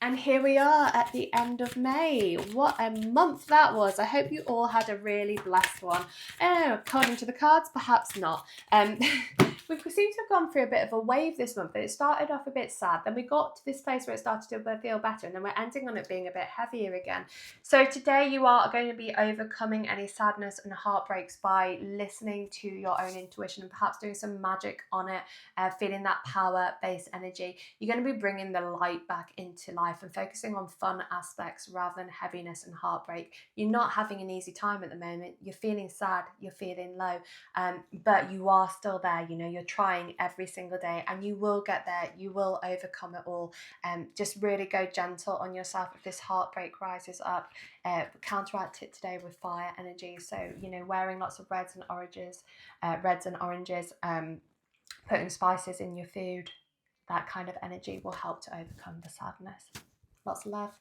And here we are at the end of May. What a month that was. I hope you all had a really blessed one. According to the cards, perhaps not. We seem to have gone through a bit of a wave this month, but it started off a bit sad. Then we got to this place where it started to feel better, and then we're ending on it being a bit heavier again. So today you are going to be overcoming any sadness and heartbreaks by listening to your own intuition and perhaps doing some magic on it, feeling that power-based energy. You're going to be bringing the light back into life and focusing on fun aspects rather than heaviness and heartbreak. You're not having an easy time at the moment. You're feeling sad, you're feeling low, but you are still there. You know, you're trying every single day and you will get there. You will overcome it all. Just really go gentle on yourself if this heartbreak rises up. Counteract it today with fire energy. So, you know, wearing lots of reds and oranges, putting spices in your food, that kind of energy will help to overcome the sadness. Lots of love.